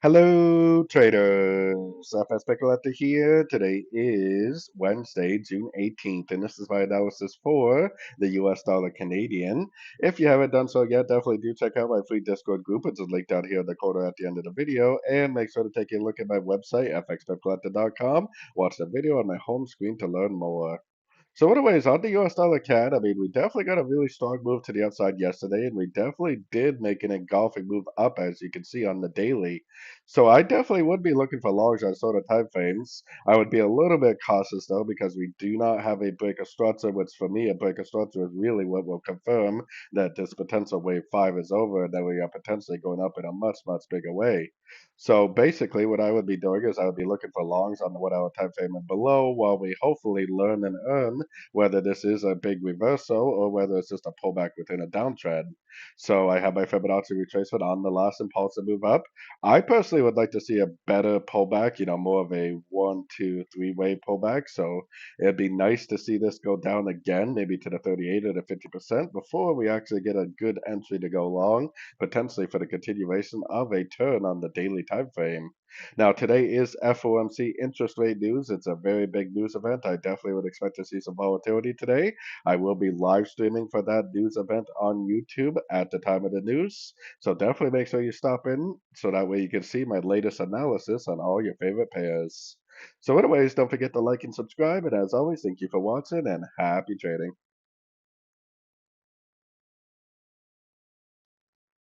Hello, traders. FX Pip Collector here. Today is Wednesday, June 18th, and this is my analysis for the US dollar Canadian. If you haven't done so yet, definitely do check out my free Discord group, which is linked down here in the corner at the end of the video, and make sure to take a look at my website, fxpipcollector.com. Watch the video on my home screen to learn more. So anyways, on the US dollar CAD, I mean, we definitely got a really strong move to the upside yesterday, and we definitely did make an engulfing move up, as you can see on the daily. So I definitely would be looking for longs on sort of time frames. I would be a little bit cautious though, because we do not have a break of structure, which for me, a break of structure is really what will confirm that this potential wave 5 is over, and that we are potentially going up in a much, much bigger way. So basically, what I would be doing is I would be looking for longs on the 1 hour time frame and below, while we hopefully learn and earn whether this is a big reversal or whether it's just a pullback within a downtrend. So I have my Fibonacci retracement on the last impulsive move up. I personally would like to see a better pullback, more of a one, two, three-way pullback. So it'd be nice to see this go down again, maybe to the 38 or the 50% before we actually get a good entry to go long, potentially for the continuation of a turn on the daily time frame. Now, today is FOMC interest rate news. It's a very big news event. I definitely would expect to see some volatility today. I will be live streaming for that news event on YouTube at the time of the news. So definitely make sure you stop in so that way you can see my latest analysis on all your favorite pairs. So anyways, don't forget to like and subscribe. And as always, thank you for watching and happy trading.